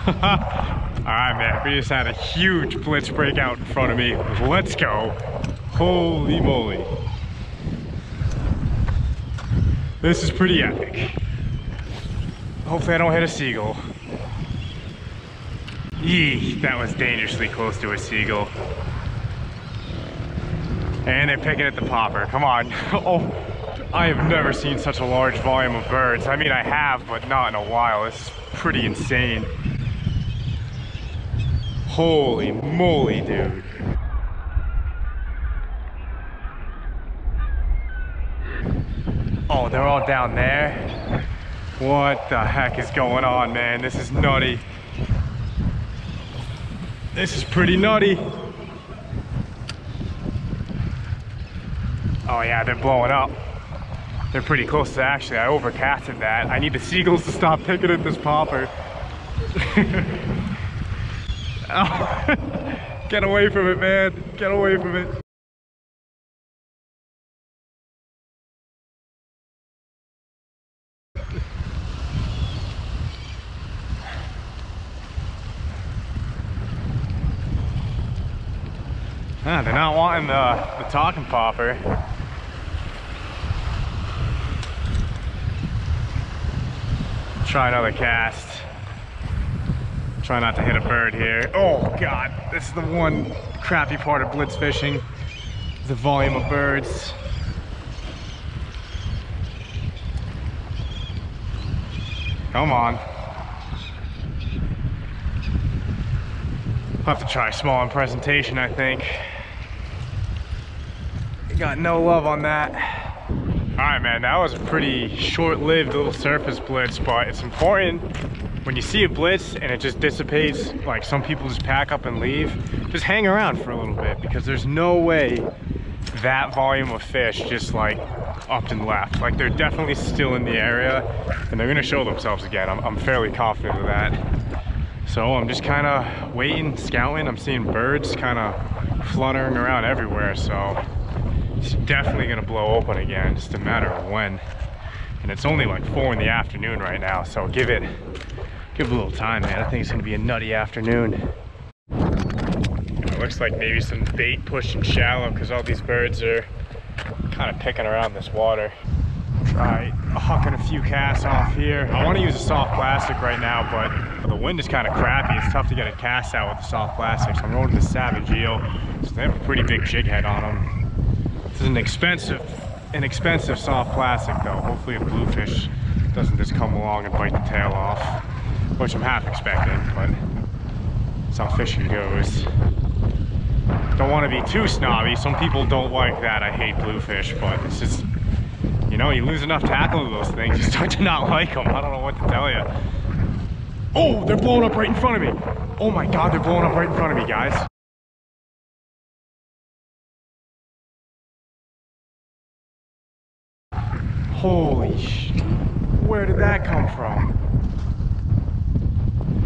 Alright, man, we just had a huge blitz breakout in front of me. Let's go. Holy moly. This is pretty epic. Hopefully I don't hit a seagull. Yee, that was dangerously close to a seagull. And they're picking at the popper. Come on. Oh, I have never seen such a large volume of birds. I mean, I have, but not in a while. This is pretty insane. Holy moly, dude. Oh, they're all down there? What the heck is going on, man? This is nutty. This is pretty nutty. Oh yeah, they're blowing up. They're pretty close to, actually, I overcasted that. I need the seagulls to stop picking at this popper. Oh, get away from it, man. Get away from it. Ah, they're not wanting the talking popper. Try another cast. Try not to hit a bird here. Oh God, this is the one crappy part of blitz fishing. The volume of birds. Come on. I'll have to try small in presentation, I think. Got no love on that. Alright, man, that was a pretty short-lived little surface blitz, but it's important when you see a blitz and it just dissipates, like some people just pack up and leave, just hang around for a little bit, because there's no way that volume of fish just like upped and left. Like, they're definitely still in the area and they're gonna show themselves again. I'm fairly confident of that. So I'm just kind of waiting, scouting. I'm seeing birds kind of fluttering around everywhere, so it's definitely gonna blow open again, just a matter of when. And it's only like 4 in the afternoon right now, so give it a little time, man. I think it's gonna be a nutty afternoon. It looks like maybe some bait pushing shallow because all these birds are kind of picking around this water. Try hucking a few casts off here. I want to use a soft plastic right now, but the wind is kind of crappy. It's tough to get a cast out with the soft plastic, so I'm rolling the Savage Eel. So they have a pretty big jig head on them. This is an expensive soft plastic though. Hopefully a bluefish doesn't just come along and bite the tail off, which I'm half expecting, but that's how fishing goes. Don't want to be too snobby. Some people don't like that. I hate bluefish, but it's just, you know, you lose enough tackle to those things, you start to not like them. I don't know what to tell you. Oh, they're blowing up right in front of me. Oh my God, they're blowing up right in front of me, guys. Holy sh! Where did that come from?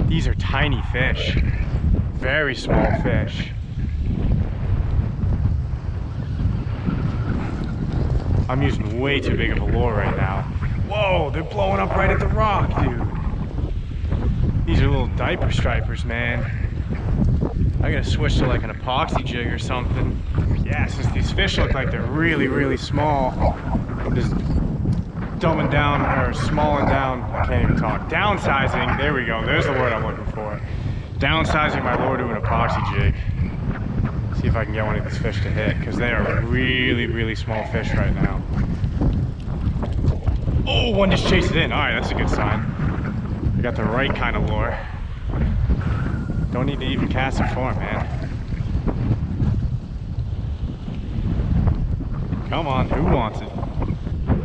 These are tiny fish. Very small fish. I'm using way too big of a lure right now. Whoa, they're blowing up right at the rock, dude. These are little diaper stripers, man. I gotta switch to like an epoxy jig or something. Yeah, since these fish look like they're really, really small, I'm just dumbing down, or smalling down, I can't even talk. Downsizing, there we go, there's the word I'm looking for. Downsizing my lure to an epoxy jig. See if I can get one of these fish to hit, because they are really, really small fish right now. Oh, one just chased it in. All right, that's a good sign. I got the right kind of lure. Don't need to even cast it for him, man. Come on, who wants it?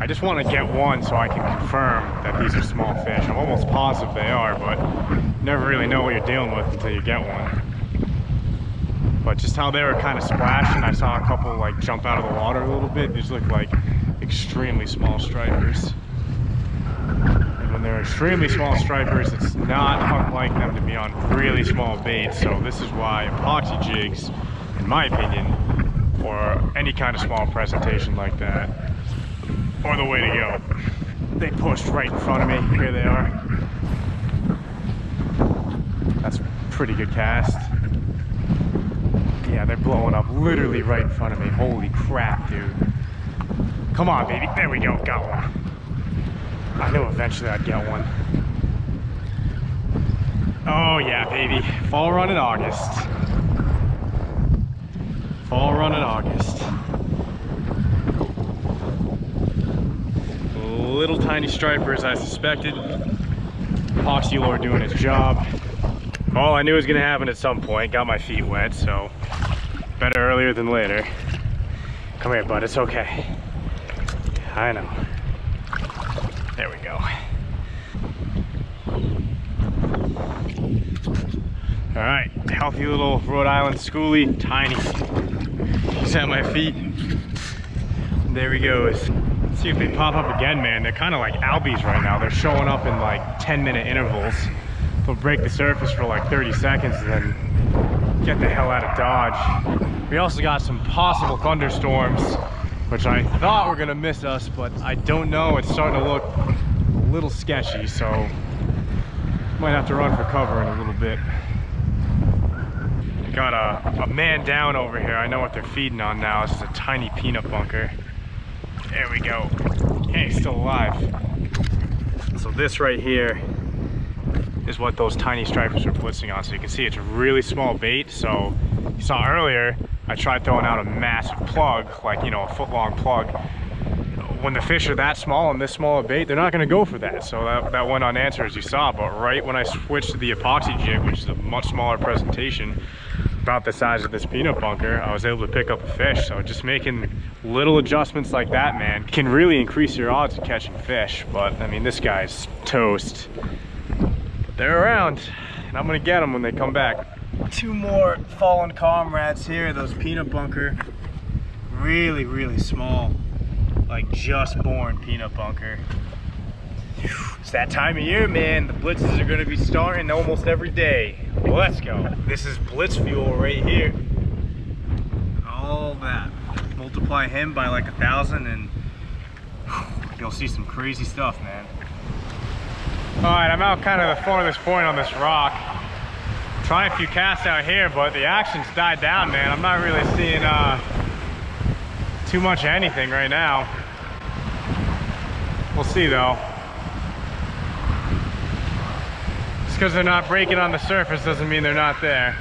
I just want to get one so I can confirm that these are small fish. I'm almost positive they are, but you never really know what you're dealing with until you get one. But just how they were kind of splashing, I saw a couple like jump out of the water a little bit. These look like extremely small stripers. And when they're extremely small stripers, it's not unlike them to be on really small baits. So this is why epoxy jigs, in my opinion, or any kind of small presentation like that, are the way to go. They pushed right in front of me. Here they are. pretty good cast. Yeah, they're blowing up literally right in front of me. Holy crap, dude. Come on, baby. There we go. Got one. I knew eventually I'd get one. Oh, yeah, baby. Fall run in August. Fall run in August. Little tiny striper, as I suspected. Epoxy lure doing its job. All I knew was gonna happen at some point. Got my feet wet, so better earlier than later. Come here, bud, it's okay. I know. There we go. All right, healthy little Rhode Island schoolie, tiny. He's at my feet. There he goes. Let's see if they pop up again, man. They're kind of like albies right now. They're showing up in like 10-minute intervals. They'll break the surface for like 30 seconds and then get the hell out of Dodge. We also got some possible thunderstorms, which I thought were gonna miss us, but I don't know. It's starting to look a little sketchy, so might have to run for cover in a little bit. Got a man down over here. I know what they're feeding on now. This is a tiny peanut bunker. There we go. Hey, he's still alive. So this right here is what those tiny stripers are blitzing on. So you can see it's a really small bait. So you saw earlier, I tried throwing out a massive plug, like, you know, a foot-long plug. When the fish are that small and this small a bait, they're not gonna go for that. So that went unanswered, as you saw. But right when I switched to the epoxy jig, which is a much smaller presentation, about the size of this peanut bunker, I was able to pick up a fish. So just making little adjustments like that, man, can really increase your odds of catching fish. But I mean, this guy's toast. But they're around, and I'm gonna get them when they come back. Two more fallen comrades here. Those peanut bunker, really, really small, like just born peanut bunker. It's that time of year, man. The blitzes are gonna be starting almost every day. Let's go. This is blitz fuel right here. All that. Multiply him by like 1,000 and you'll see some crazy stuff, man. All right, I'm out kind of the farthest point on this rock. Trying a few casts out here, but the action's died down, man. I'm not really seeing too much of anything right now. We'll see though. Because they're not breaking on the surface doesn't mean they're not there.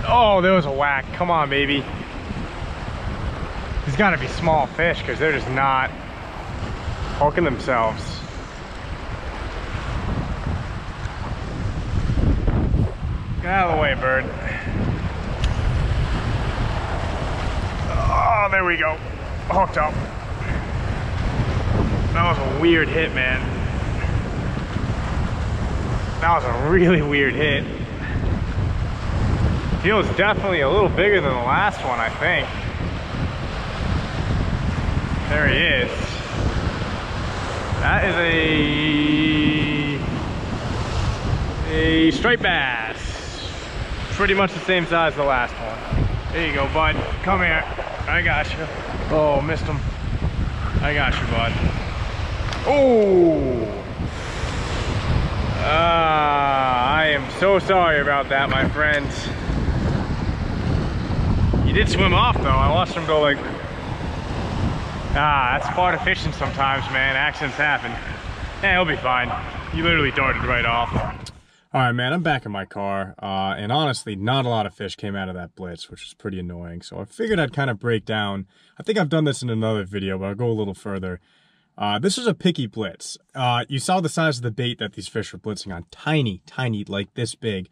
Oh, there was a whack. Come on, baby. These gotta be small fish because they're just not hooking themselves. Get out of the way, bird. Oh, there we go. Hooked up. That was a weird hit, man. That was a really weird hit. Feels definitely a little bigger than the last one, I think. There he is. That is a striped bass. Pretty much the same size as the last one. There you go, bud. Come here. I got you. Oh, missed him. I got you, bud. Oh! I am so sorry about that, my friends. He did swim off though. I watched him go like, that's part of fishing sometimes, man. Accidents happen. Yeah, he'll be fine. He literally darted right off. All right, man, I'm back in my car. And honestly, not a lot of fish came out of that blitz, which was pretty annoying. So I figured I'd kind of break down. I think I've done this in another video, but I'll go a little further. This is a picky blitz. You saw the size of the bait that these fish were blitzing on. Tiny, tiny, like this big.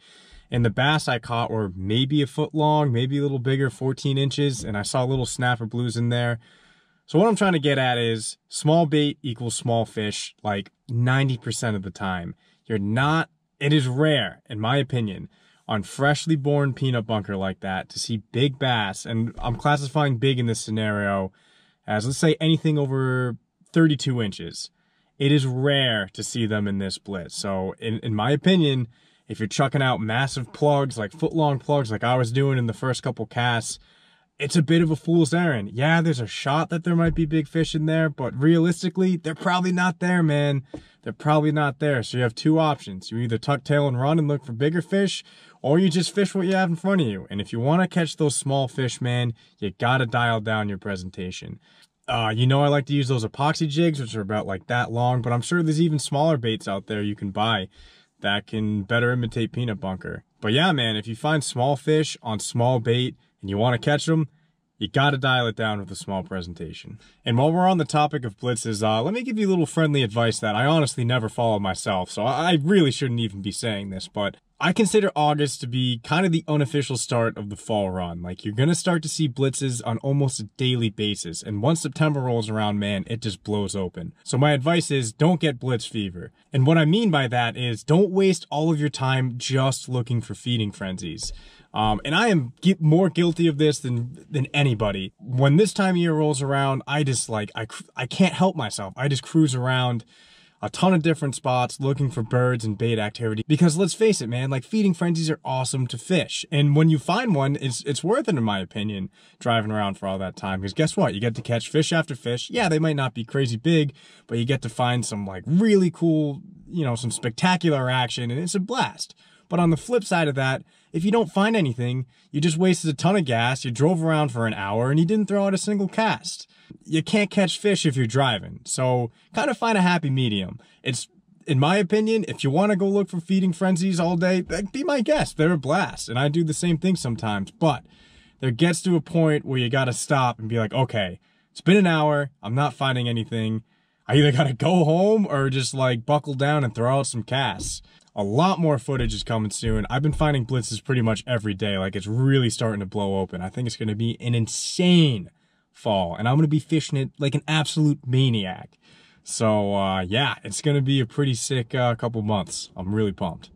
And the bass I caught were maybe a foot long, maybe a little bigger, 14 inches. And I saw little snapper blues in there. So what I'm trying to get at is small bait equals small fish, like 90% of the time. It is rare, in my opinion, on freshly born peanut bunker like that to see big bass. And I'm classifying big in this scenario as, let's say, anything over 32 inches. It is rare to see them in this blitz. So in my opinion, if you're chucking out massive plugs, like foot-long plugs like I was doing in the first couple casts, it's a bit of a fool's errand. Yeah, there's a shot that there might be big fish in there, but realistically, they're probably not there, man. They're probably not there. So you have two options. You either tuck tail and run and look for bigger fish, or you just fish what you have in front of you. And if you want to catch those small fish, man, you gotta dial down your presentation. You know, I like to use those epoxy jigs, which are about like that long, but I'm sure there's even smaller baits out there you can buy that can better imitate peanut bunker. But yeah, man, if you find small fish on small bait and you want to catch them, you gotta dial it down with a small presentation. And while we're on the topic of blitzes, let me give you a little friendly advice that I honestly never follow myself, so I really shouldn't even be saying this, but I consider August to be kind of the unofficial start of the fall run. Like, you're gonna start to see blitzes on almost a daily basis, and once September rolls around, man, it just blows open. So my advice is, don't get blitz fever. And what I mean by that is, don't waste all of your time just looking for feeding frenzies. And I am more guilty of this than anybody. When this time of year rolls around, I just like, I can't help myself. I just cruise around a ton of different spots looking for birds and bait activity. Because let's face it, man, like, feeding frenzies are awesome to fish. And when you find one, it's worth it, in my opinion, driving around for all that time. Because guess what? You get to catch fish after fish. Yeah, they might not be crazy big, but you get to find some like really cool, you know, some spectacular action, and it's a blast. But on the flip side of that, if you don't find anything, you just wasted a ton of gas, you drove around for an hour, and you didn't throw out a single cast. You can't catch fish if you're driving, so kind of find a happy medium. It's, in my opinion, if you want to go look for feeding frenzies all day, be my guest. They're a blast, and I do the same thing sometimes, but there gets to a point where you gotta stop and be like, okay, it's been an hour, I'm not finding anything. I either gotta go home or just like buckle down and throw out some casts. A lot more footage is coming soon. I've been finding blitzes pretty much every day. Like, it's really starting to blow open. I think it's going to be an insane fall, and I'm going to be fishing it like an absolute maniac. So, yeah, it's going to be a pretty sick couple months. I'm really pumped.